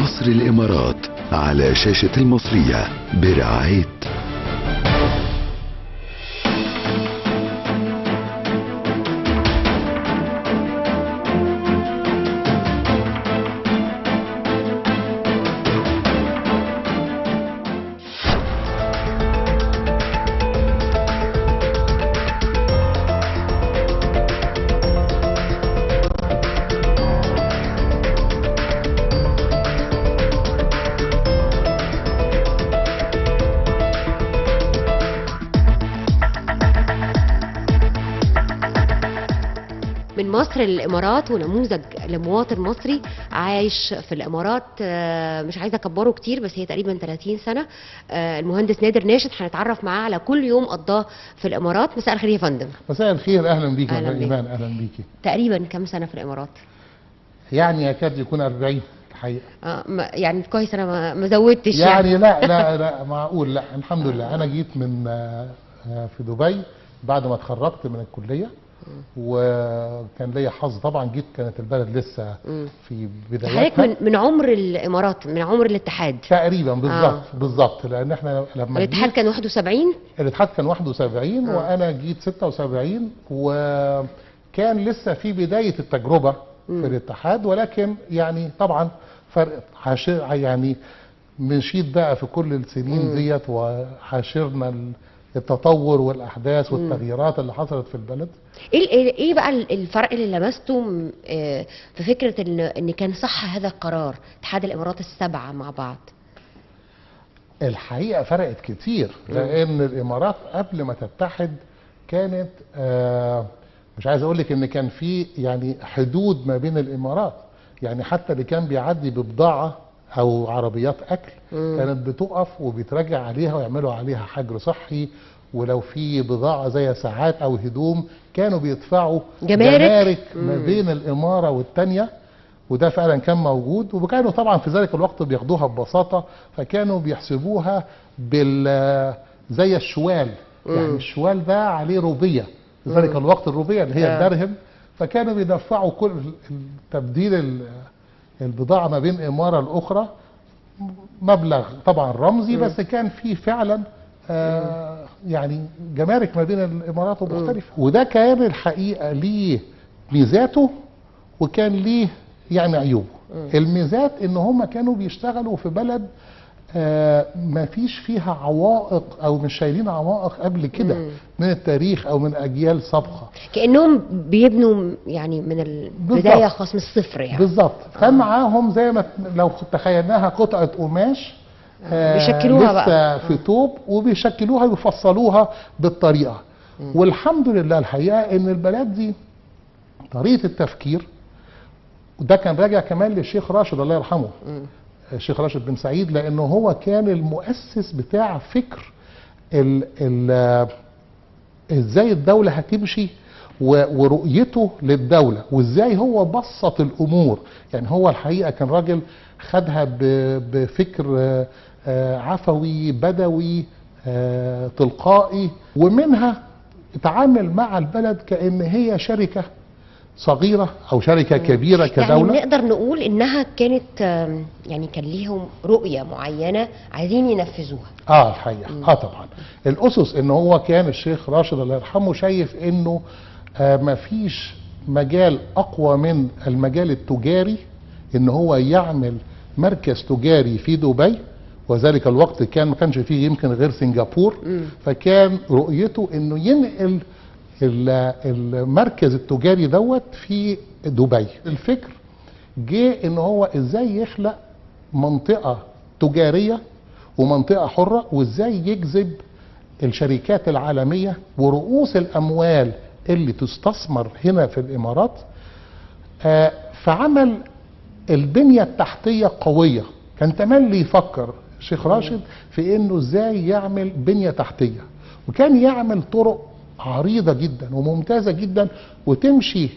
مصر الإمارات على شاشة المصرية برعاية من مصر للامارات، ونموذج لمواطن مصري عايش في الامارات. مش عايزه اكبره كتير، بس هي تقريبا 30 سنه. المهندس نادر ناشد هنتعرف معاه على كل يوم قضاه في الامارات. مساء الخير يا فندم. مساء الخير، اهلا بيك يا أهلاً بيك. ايمان. اهلا بيكي. تقريبا كام سنه في الامارات؟ يعني يكاد يكون 40 الحقيقه. يعني كويس انا ما زودتش يعني لا معقول. لا الحمد لله. انا جيت من في دبي بعد ما اتخرجت من الكليه، وكان ليا حظ طبعا. جيت كانت البلد لسه في بدايتها. حضرتك من عمر الامارات، من عمر الاتحاد تقريبا بالظبط لان احنا لما الاتحاد كان 71. الاتحاد كان 71 وانا جيت 76، وكان لسه في بدايه التجربه في الاتحاد. ولكن يعني طبعا فرق يعني مشيت بقى في كل السنين ديت، وحاشرنا التطور والاحداث والتغييرات اللي حصلت في البلد. ايه بقى الفرق اللي لمسته في فكره ان كان صح هذا القرار، اتحاد الامارات السبعه مع بعض؟ الحقيقه فرقت كتير، لان الامارات قبل ما تتحد كانت مش عايز اقول لك ان كان في يعني حدود ما بين الامارات. يعني حتى اللي كان بيعدي ببضاعه او عربيات اكل كانت بتقف وبيتراجع عليها ويعملوا عليها حجر صحي. ولو في بضاعه زي ساعات او هدوم كانوا بيدفعوا جمارك ما بين الاماره والتانيه، وده فعلا كان موجود. وكانوا طبعا في ذلك الوقت بياخدوها ببساطه، فكانوا بيحسبوها زي الشوال. يعني الشوال ده عليه روبيه في ذلك الوقت، الروبيه اللي هي الدرهم. فكانوا بيدفعوا كل تبديل البضاعه ما بين اماره لاخرى مبلغ طبعا رمزي، بس كان فيه فعلا يعني جمارك ما بين الامارات ومختلفه. وده كان الحقيقه ليه ميزاته وكان ليه يعني عيوبه. الميزات ان هم كانوا بيشتغلوا في بلد ما فيش فيها عوائق او مش شايلين عوائق قبل كده من التاريخ او من اجيال سابقه، كانهم بيبنوا يعني من البدايه خاص من الصفر يعني. بالظبط. كان معاهم زي ما لو تخيلناها قطعه قماش بيشكلوها لسه بقى في توب، وبيشكلوها ويفصلوها بالطريقه. والحمد لله الحقيقه ان البلد دي طريقه التفكير، وده كان راجع كمان للشيخ راشد الله يرحمه، الشيخ راشد بن سعيد، لانه هو كان المؤسس بتاع فكر ازاي الدوله هتمشي ورؤيته للدوله، وازاي هو بسط الامور. يعني هو الحقيقه كان راجل خدها بفكر عفوي بدوي تلقائي، ومنها اتعامل مع البلد كأن هي شركه صغيره او شركه كبيره كدوله. يعني نقدر نقول انها كانت يعني كان ليهم رؤيه معينه عايزين ينفذوها. الحقيقه طبعا الاسس ان هو كان الشيخ راشد الله يرحمه شايف انه مفيش مجال اقوى من المجال التجاري، ان هو يعمل مركز تجاري في دبي. وذلك الوقت ما كانش فيه يمكن غير سنغافور. فكان رؤيته انه ينقل المركز التجاري دوت في دبي. الفكر جه ان هو ازاي يخلق منطقة تجارية ومنطقة حرة، وازاي يجذب الشركات العالمية ورؤوس الاموال اللي تستثمر هنا في الامارات. فعمل البنية التحتية قوية. كان تملي يفكر الشيخ راشد في انه ازاي يعمل بنية تحتية، وكان يعمل طرق عريضة جدا وممتازة جدا وتمشي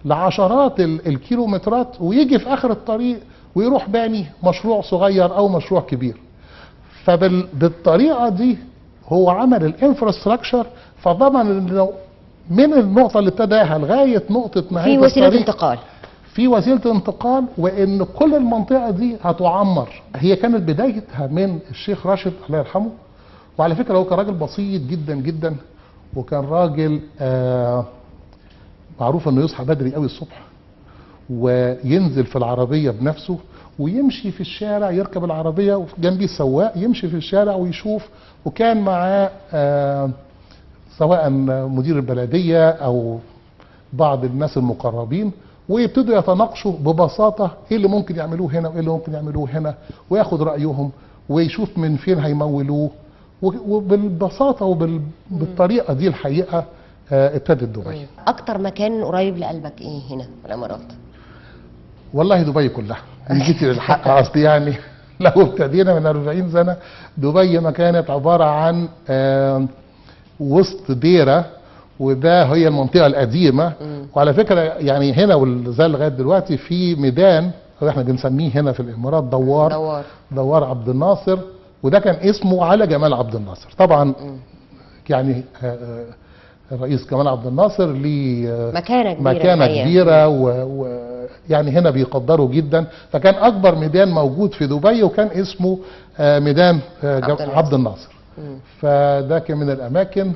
لعشرات الكيلومترات، ويجي في اخر الطريق ويروح باني مشروع صغير او مشروع كبير. فبالطريقة دي هو عمل الانفراستراكشر، فضمن انه من النقطة اللي ابتداها لغاية نقطة نهاية في وسيلة انتقال، في وسيله انتقال، وان كل المنطقه دي هتعمر. هي كانت بدايتها من الشيخ راشد الله يرحمه، وعلى فكره هو كان راجل بسيط جدا جدا، وكان راجل معروف انه يصحى بدري قوي الصبح وينزل في العربيه بنفسه ويمشي في الشارع، يركب العربيه وجنبيه السواق يمشي في الشارع ويشوف، وكان معاه سواء مدير البلديه او بعض الناس المقربين، ويبتدوا يتناقشوا ببساطه ايه اللي ممكن يعملوه هنا وايه اللي ممكن يعملوه هنا، وياخد رايهم ويشوف من فين هيمولوه، وبالبساطه وبالطريقه دي الحقيقه ابتدت دبي. اكتر مكان قريب لقلبك ايه هنا في الامارات؟ والله دبي كلها، ان جيتي للحق اصل يعني لو ابتدينا من 40 سنه، دبي ما كانت عباره عن وسط ديره، وده هي المنطقه القديمه. وعلى فكره يعني هنا وزال لغايه دلوقتي في ميدان احنا بنسميه هنا في الامارات دوار عبد الناصر، وده كان اسمه على جمال عبد الناصر. طبعا يعني الرئيس جمال عبد الناصر ليه مكانه كبيره ويعني هنا بيقدروا جدا، فكان اكبر ميدان موجود في دبي وكان اسمه ميدان عبد الناصر. فده كان من الاماكن.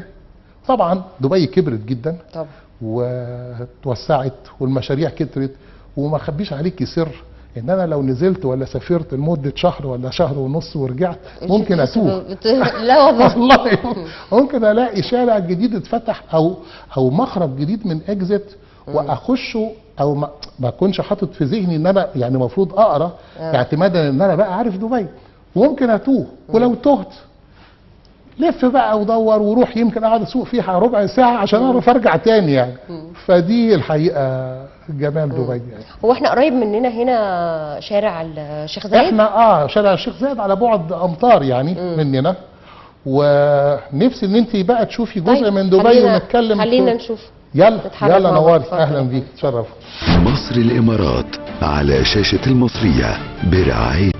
طبعا دبي كبرت جدا طبعا وتوسعت والمشاريع كترت، وما اخبيش عليكي سر ان انا لو نزلت ولا سافرت لمده شهر ولا شهر ونص ورجعت ممكن اتوه. لا والله ممكن الاقي شارع جديد اتفتح او مخرج جديد من اكزيت واخشه، او ما اكونش حاطط في ذهني ان انا يعني المفروض اقرا اعتمادا ان انا بقى عارف دبي، وممكن اتوه. ولو تهت لف بقى ودور وروح، يمكن اقعد اسوق فيها ربع ساعه عشان اعرف ارجع تاني يعني. فدي الحقيقه جمال دبي يعني. هو احنا قريب مننا هنا شارع الشيخ زايد؟ احنا شارع الشيخ زايد على بعد امتار يعني مننا، ونفسي ان انت بقى تشوفي جزء من دبي ونتكلم. خلينا نشوف. يلا نوري، اهلا بيك، تشرف. مصر الامارات على شاشه المصريه برعايه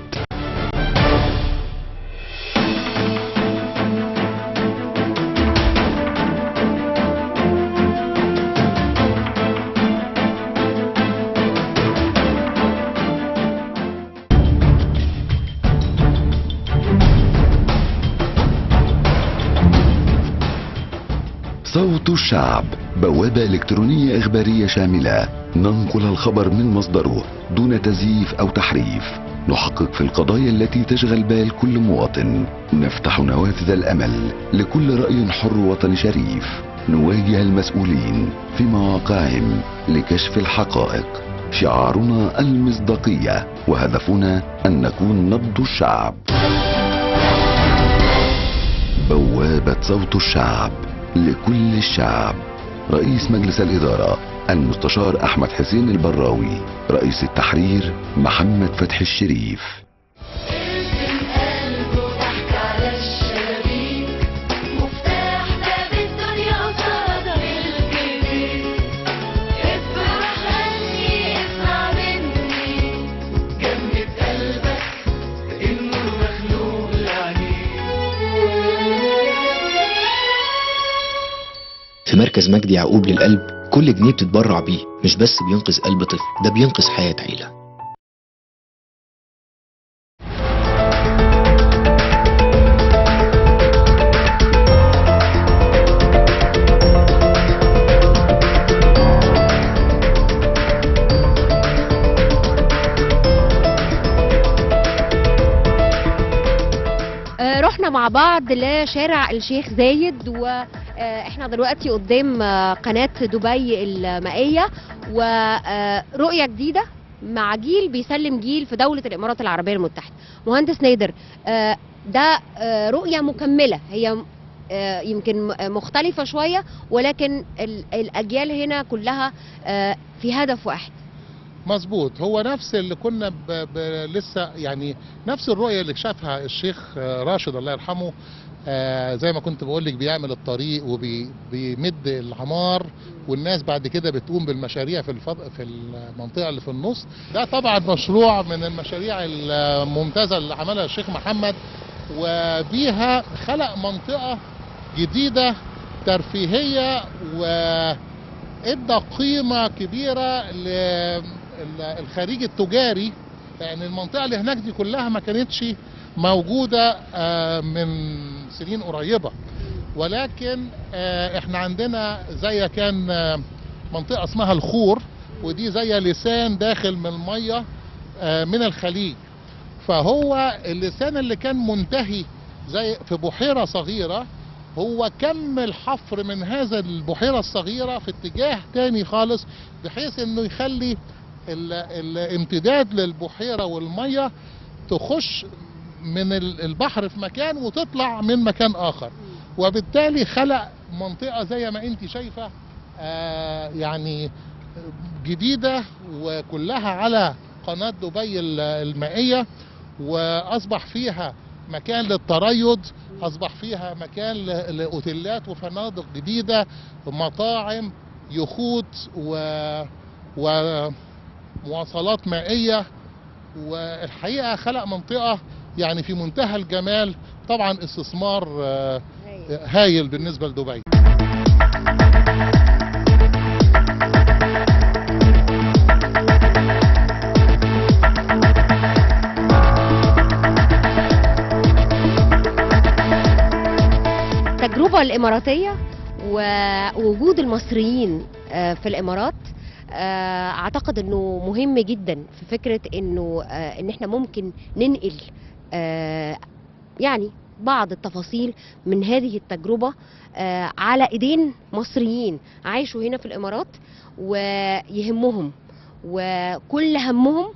صوت الشعب، بوابة إلكترونية إخبارية شاملة، ننقل الخبر من مصدره دون تزييف أو تحريف، نحقق في القضايا التي تشغل بال كل مواطن، نفتح نوافذ الأمل لكل رأي حر وطني شريف، نواجه المسؤولين في مواقعهم لكشف الحقائق، شعارنا المصداقية، وهدفنا أن نكون نبض الشعب. بوابة صوت الشعب لكل الشعب. رئيس مجلس الإدارة المستشار أحمد حسين البراوي، رئيس التحرير محمد فتحي الشريف. في مركز مجدي يعقوب للقلب كل جنيه بتتبرع بيه مش بس بينقذ قلب طفل، ده بينقذ حياة عيلة. رحنا مع بعض لشارع الشيخ زايد، واحنا دلوقتي قدام قناة دبي المائية، ورؤية جديدة مع جيل بيسلم جيل في دولة الإمارات العربية المتحدة. مهندس نادر، ده رؤية مكملة، هي يمكن مختلفة شوية، ولكن الأجيال هنا كلها في هدف واحد. مظبوط، هو نفس اللي كنا لسه يعني نفس الرؤيه اللي شافها الشيخ راشد الله يرحمه. زي ما كنت بقول لك بيعمل الطريق وبيمد العمار، والناس بعد كده بتقوم بالمشاريع في المنطقه اللي في النص. ده طبعا مشروع من المشاريع الممتازه اللي عملها الشيخ محمد، وبيها خلق منطقه جديده ترفيهيه، وادى قيمه كبيره الخليج التجاري، لان المنطقه اللي هناك دي كلها ما كانتش موجوده من سنين قريبه، ولكن احنا عندنا زي كان منطقه اسمها الخور، ودي زي لسان داخل من الميه من الخليج. فهو اللسان اللي كان منتهي زي في بحيره صغيره، هو كمل حفر من هذا البحيره الصغيره في اتجاه تاني خالص، بحيث انه يخلي الامتداد للبحيره والميه تخش من البحر في مكان وتطلع من مكان اخر، وبالتالي خلق منطقه زي ما انت شايفه يعني جديده وكلها على قناه دبي المائيه، واصبح فيها مكان للتريض، اصبح فيها مكان لاوتيلات وفنادق جديده، مطاعم، يخوت ومواصلات مائيه. والحقيقه خلق منطقه يعني في منتهى الجمال، طبعا استثمار هايل بالنسبه لدبي. التجربة الإماراتية ووجود المصريين في الإمارات أعتقد أنه مهم جدا في فكرة أنه إن إحنا ممكن ننقل يعني بعض التفاصيل من هذه التجربة على إيدين مصريين عايشوا هنا في الإمارات ويهمهم وكل همهم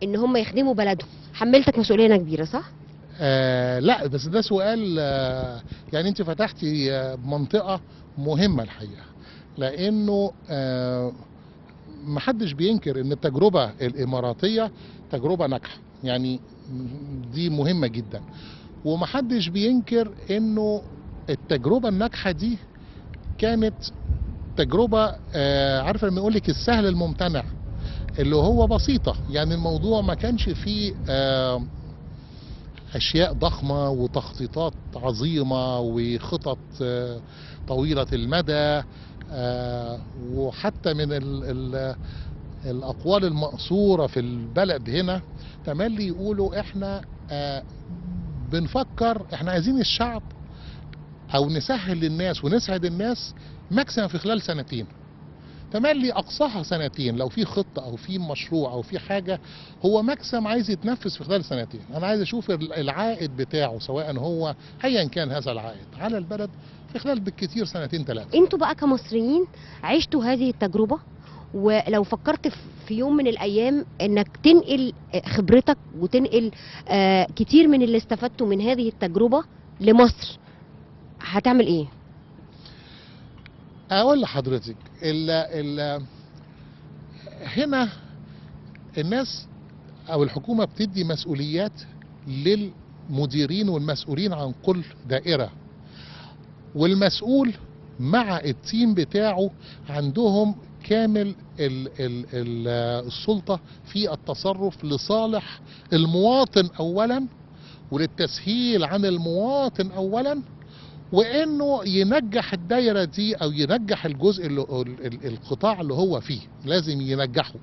إن هم يخدموا بلدهم. حملتك مسؤولية كبيرة صح؟ لا بس ده سؤال يعني انت فتحتي منطقة مهمة الحقيقة، لانه محدش بينكر ان التجربة الاماراتية تجربة ناجحة، يعني دي مهمة جدا، ومحدش بينكر انه التجربة الناجحة دي كانت تجربة عارفة لما يقول لك السهل الممتنع، اللي هو بسيطة، يعني الموضوع ما كانش فيه أشياء ضخمة وتخطيطات عظيمة وخطط طويلة المدى، وحتى من الأقوال المأثورة في البلد هنا تملي يقولوا إحنا بنفكر إحنا عايزين الشعب أو نسهل للناس ونسعد الناس ماكسيمم في خلال سنتين، تملي اقصاها سنتين، لو في خطه او في مشروع او في حاجه هو ماكسيمم عايز يتنفذ في خلال سنتين. انا عايز اشوف العائد بتاعه سواء هو ايا كان هذا العائد على البلد في خلال بالكثير سنتين ثلاثه. انتوا بقى كمصريين عشتوا هذه التجربه، ولو فكرت في يوم من الايام انك تنقل خبرتك وتنقل كتير من اللي استفدته من هذه التجربه لمصر، هتعمل ايه؟ اقول لحضرتك هنا الناس او الحكومه بتدي مسؤوليات للمديرين والمسؤولين عن كل دائره، والمسؤول مع التيم بتاعه عندهم كامل السلطه في التصرف لصالح المواطن اولا، وللتسهيل عن المواطن اولا، وانه ينجح الدايره دي او ينجح الجزء القطاع اللي هو فيه، لازم ينجحه،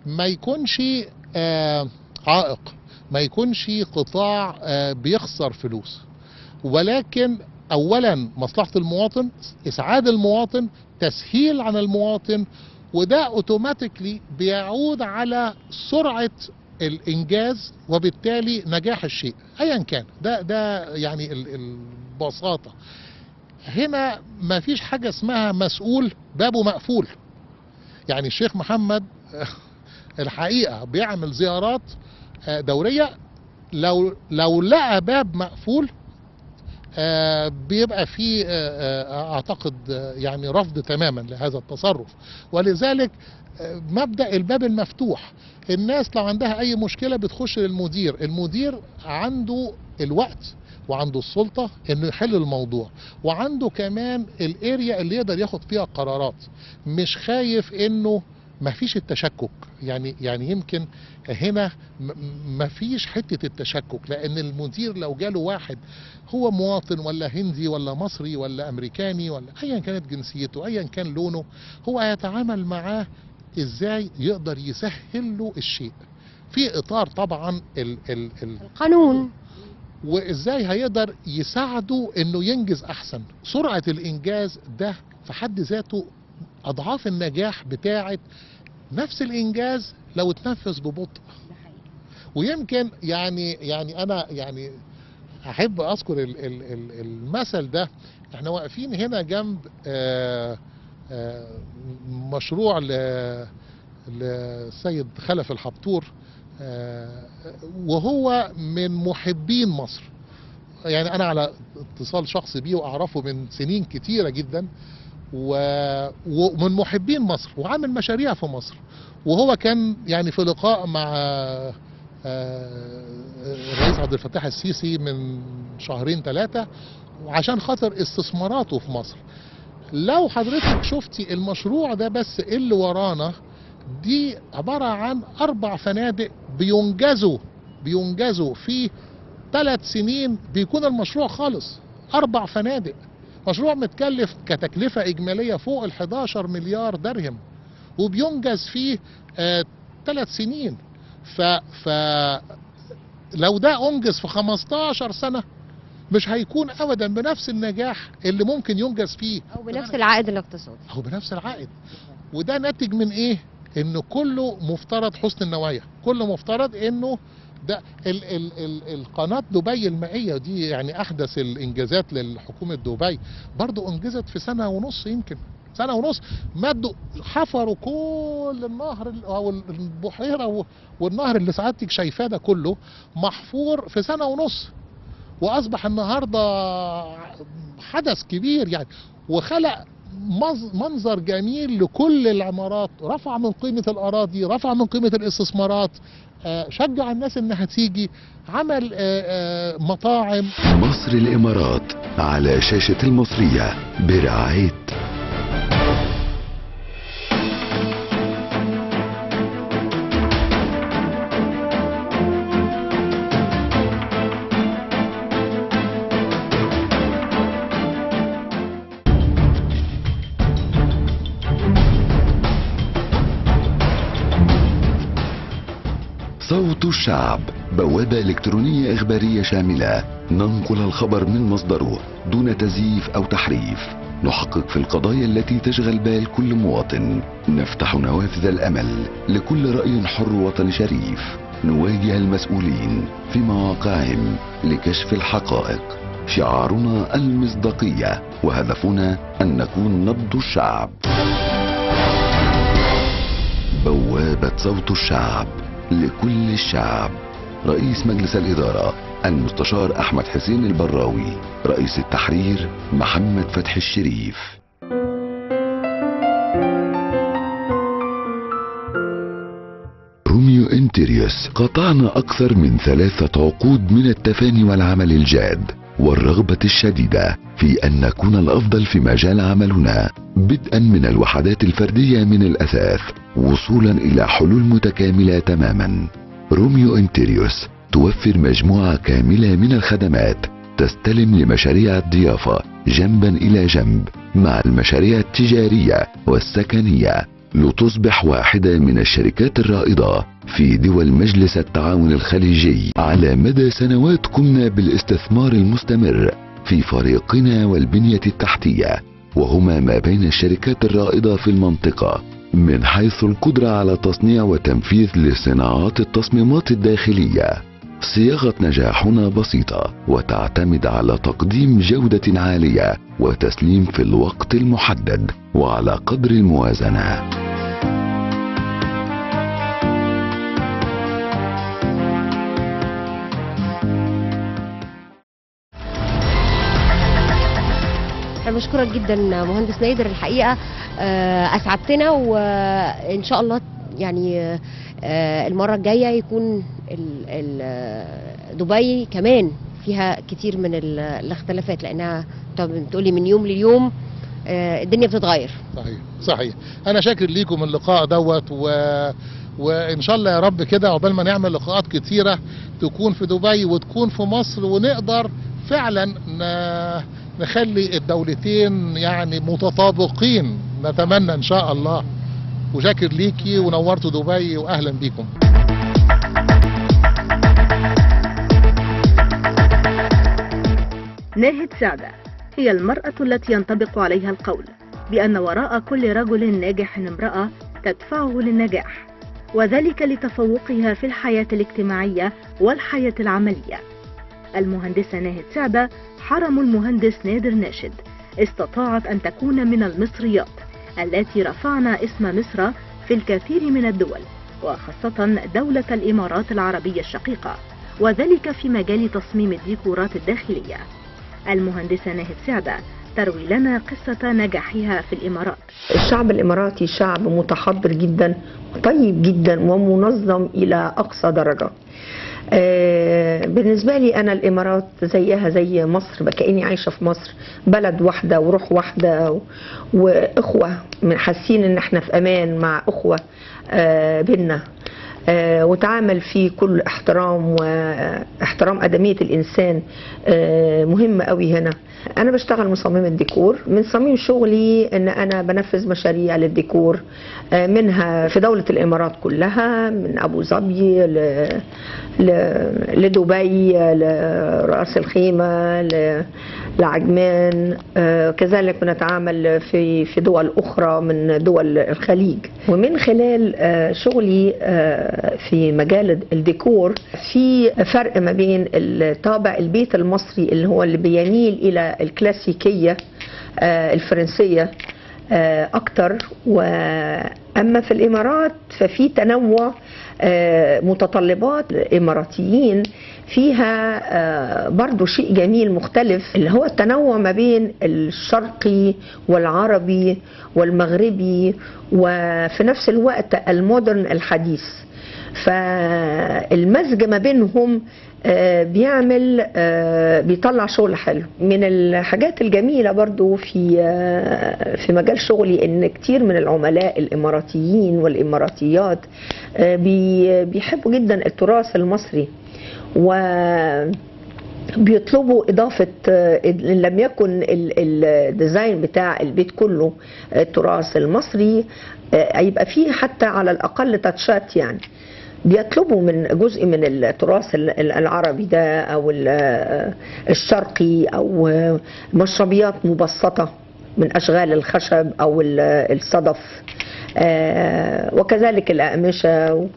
ما يكونش عائق، ما يكونش قطاع بيخسر فلوس، ولكن اولا مصلحه المواطن، اسعاد المواطن، تسهيل عن المواطن، وده اوتوماتيكلي بيعود على سرعه الانجاز وبالتالي نجاح الشيء ايا كان. ده يعني البساطه. هنا ما فيش حاجه اسمها مسؤول بابه مقفول، يعني الشيخ محمد الحقيقه بيعمل زيارات دوريه، لو لقى باب مقفول بيبقى فيه اعتقد يعني رفض تماما لهذا التصرف، ولذلك مبدأ الباب المفتوح، الناس لو عندها اي مشكلة بتخش للمدير، المدير عنده الوقت وعنده السلطة انه يحل الموضوع، وعنده كمان الاريا اللي يقدر ياخد فيها قرارات، مش خايف انه ما فيش التشكك، يعني يمكن هنا ما فيش حتة التشكك، لان المدير لو جاله واحد هو مواطن ولا هندي ولا مصري ولا امريكاني ولا ايا كانت جنسيته ايا كان لونه، هو هيتعامل معاه ازاي يقدر يسهل له الشيء في اطار طبعا القانون، وازاي هيقدر يساعده انه ينجز احسن. سرعة الانجاز ده في حد ذاته اضعاف النجاح بتاعه نفس الانجاز لو اتنفذ ببطء. ويمكن يعني انا يعني احب اذكر المثل ده. احنا واقفين هنا جنب مشروع للسيد خلف الحبتور، وهو من محبين مصر. يعني انا على اتصال شخصي بيه واعرفه من سنين كتيرة جدا، ومن محبين مصر وعامل مشاريع في مصر. وهو كان يعني في لقاء مع الرئيس عبد الفتاح السيسي من شهرين 3 وعشان خاطر استثماراته في مصر. لو حضرتك شفتي المشروع ده بس اللي ورانا، دي عبارة عن 4 فنادق بينجزوا في 3 سنين بيكون المشروع خالص. 4 فنادق، مشروع متكلف كتكلفة إجمالية فوق 11 مليار درهم، وبينجز فيه 3 سنين. لو ده أنجز في 15 سنة مش هيكون أبدا بنفس النجاح اللي ممكن ينجز فيه او بنفس العائد الاقتصادي. وده ناتج من ايه؟ انه كله مفترض حسن النوايا، كله مفترض انه ده القناة دبي المائية دي يعني احدث الانجازات للحكومة دبي، برضو انجزت في 1.5 سنة، يمكن 1.5 سنة. مدوا حفروا كل النهر او البحيرة والنهر اللي سعادتك شايفاه ده كله محفور في 1.5 سنة، واصبح النهارده حدث كبير يعني، وخلق منظر جميل لكل العمارات، رفع من قيمة الأراضي، رفع من قيمة الاستثمارات، شجع الناس انها تيجي، عمل مطاعم. مصر الإمارات على شاشة المصرية برعاية صوت الشعب، بوابة إلكترونية إخبارية شاملة ننقل الخبر من مصدره دون تزييف أو تحريف. نحقق في القضايا التي تشغل بال كل مواطن. نفتح نوافذ الأمل لكل رأي حر وطني شريف. نواجه المسؤولين في مواقعهم لكشف الحقائق. شعارنا المصداقية، وهدفنا أن نكون نبض الشعب. بوابة صوت الشعب لكل الشعب. رئيس مجلس الإدارة المستشار أحمد حسين البراوي. رئيس التحرير محمد فتحي الشريف. روميو انتيريوس قطعنا أكثر من 3 عقود من التفاني والعمل الجاد والرغبة الشديدة في أن نكون الأفضل في مجال عملنا، بدءا من الوحدات الفردية من الأثاث وصولا إلى حلول متكاملة تماما. روميو انتيريوس توفر مجموعة كاملة من الخدمات تستلم لمشاريع الضيافة جنبا إلى جنب مع المشاريع التجارية والسكنية، لتصبح واحدة من الشركات الرائدة في دول مجلس التعاون الخليجي. على مدى سنوات قمنا بالاستثمار المستمر في فريقنا والبنية التحتية، وهما ما بين الشركات الرائدة في المنطقة من حيث القدرة على تصنيع وتنفيذ لصناعات التصميمات الداخلية. صياغة نجاحنا بسيطة وتعتمد على تقديم جودة عالية وتسليم في الوقت المحدد وعلى قدر الموازنة. بشكرك جدا مهندس نادر، الحقيقة أسعدتنا، وإن شاء الله يعني المرة الجاية يكون دبي كمان فيها كتير من الاختلافات، لأنها بتقولي من يوم ليوم الدنيا بتتغير. صحيح. أنا شاكر ليكم اللقاء دوت، وإن شاء الله يا رب كده عقبال ما نعمل لقاءات كتيرة تكون في دبي وتكون في مصر، ونقدر فعلا نخلي الدولتين يعني متطابقين. نتمنى إن شاء الله. وشاكر ليكي ونورتوا دبي واهلا بيكم. ناهد سعدة هي المرأة التي ينطبق عليها القول بأن وراء كل رجل ناجح امرأة تدفعه للنجاح، وذلك لتفوقها في الحياة الاجتماعية والحياة العملية. المهندسة ناهد سعدة حرم المهندس نادر ناشد استطاعت أن تكون من المصريات التي رفعنا اسم مصر في الكثير من الدول، وخاصة دولة الإمارات العربية الشقيقة، وذلك في مجال تصميم الديكورات الداخلية. المهندسة ناهد سعدة تروي لنا قصة نجاحها في الإمارات. الشعب الإماراتي شعب متحضر جدا، طيب جدا، ومنظم إلى أقصى درجة. بالنسبة لي أنا الإمارات زيها زي مصر، كأني عايشة في مصر، بلد واحدة وروح واحدة وإخوة، حاسين إن احنا في أمان مع أخوة بينا، وتعامل في كل احترام، واحترام أدمية الإنسان مهم قوي هنا. أنا بشتغل مصممة ديكور، من صميم شغلي إن أنا بنفذ مشاريع للديكور، منها في دولة الإمارات كلها، من أبو ظبي لدبي، لرأس الخيمة، لعجمان، كذلك بنتعامل في دول أخرى من دول الخليج. ومن خلال شغلي في مجال الديكور في فرق ما بين الطابع البيت المصري اللي هو اللي بيميل إلى الكلاسيكية الفرنسية أكتر، وأما في الإمارات ففي تنوع متطلبات الإماراتيين فيها برضو شيء جميل مختلف، اللي هو التنوع ما بين الشرقي والعربي والمغربي، وفي نفس الوقت المودرن الحديث. فالمزج ما بينهم بيطلع شغل حلو. من الحاجات الجميلة برضو في مجال شغلي ان كتير من العملاء الاماراتيين والاماراتيات بيحبوا جدا التراث المصري، وبيطلبوا إضافة إن لم يكن الديزاين بتاع البيت كله التراث المصري، يبقى فيه حتى على الأقل تاتشات، يعني بيطلبوا من جزء من التراث العربي ده أو الشرقي، أو مشربيات مبسطة من أشغال الخشب أو الصدف، وكذلك الأقمشة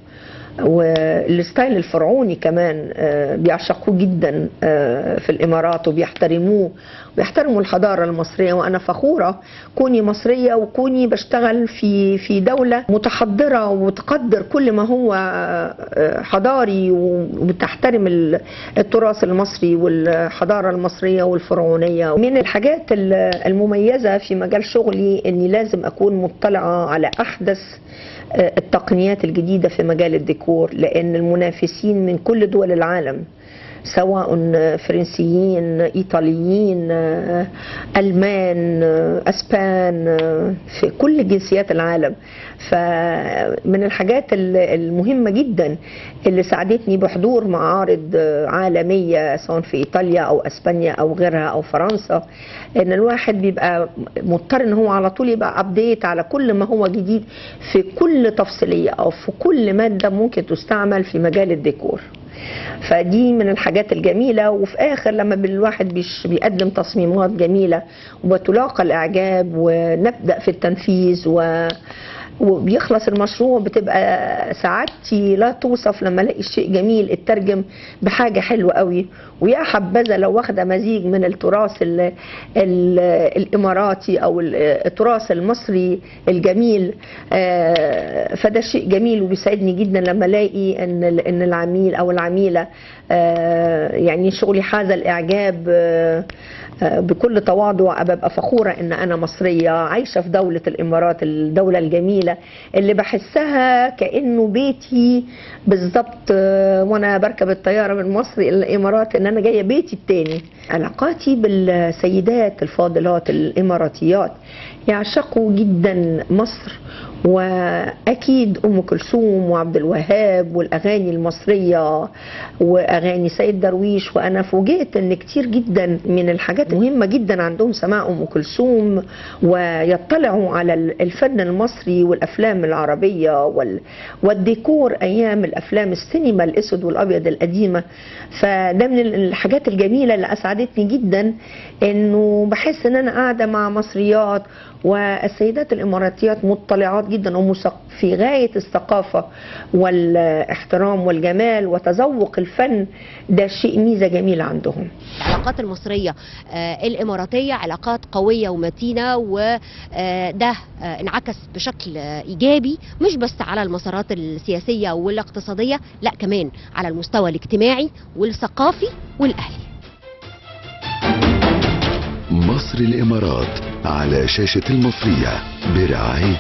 والستايل الفرعوني كمان بيعشقوه جدا في الإمارات، وبيحترموه وبيحترموا الحضارة المصرية. وأنا فخورة كوني مصرية وكوني بشتغل في دولة متحضرة وتقدر كل ما هو حضاري، وبتحترم التراث المصري والحضارة المصرية والفرعونية. من الحاجات المميزة في مجال شغلي أني لازم أكون مطلعة على أحدث التقنيات الجديدة في مجال الديكور، لأن المنافسين من كل دول العالم، سواء فرنسيين، إيطاليين، ألمان، أسبان، في كل جنسيات العالم. فمن الحاجات المهمة جدا اللي ساعدتني بحضور معارض عالمية سواء في إيطاليا أو أسبانيا أو غيرها أو فرنسا، إن الواحد بيبقى مضطر إن هو على طول يبقى أبديت على كل ما هو جديد في كل تفصيلية أو في كل مادة ممكن تستعمل في مجال الديكور. فدي من الحاجات الجميلة. وفي آخر لما الواحد بيقدم تصميمات جميلة وبتلاقى الإعجاب ونبدأ في التنفيذ وبيخلص المشروع، بتبقى سعادتي لا توصف لما الاقي الشيء جميل اترجم بحاجه حلوه قوي. ويا حبذا لو واخده مزيج من التراث الاماراتي او التراث المصري الجميل، فده شيء جميل وبيسعدني جدا لما الاقي ان العميل او العميله يعني شغلي حاز الاعجاب. بكل تواضع ببقى فخورة ان انا مصرية عايشة في دولة الامارات، الدولة الجميلة اللي بحسها كأنه بيتي بالظبط، وانا بركب الطيارة من مصر الى الامارات ان انا جاية بيتي التاني. علاقاتي بالسيدات الفاضلات الاماراتيات يعشقوا جدا مصر واكيد ام كلثوم وعبد الوهاب والاغاني المصريه واغاني سيد درويش. وانا فوجئت ان كتير جدا من الحاجات مهمه جدا عندهم سماع ام كلثوم، ويطلعوا على الفن المصري والافلام العربيه والديكور ايام الافلام السينما الاسود والابيض القديمه. فده من الحاجات الجميله اللي اسعدتني جدا، انه بحس ان انا قاعده مع مصريات، والسيدات الاماراتيات مطلعات جدا في غايه الثقافه والاحترام والجمال وتذوق الفن. ده شيء ميزه جميله عندهم. العلاقات المصريه الاماراتيه علاقات قويه ومتينه، وده انعكس بشكل ايجابي مش بس على المسارات السياسيه والاقتصاديه، لا كمان على المستوى الاجتماعي والثقافي والاهلي. مصر الإمارات على شاشة المصرية برعاية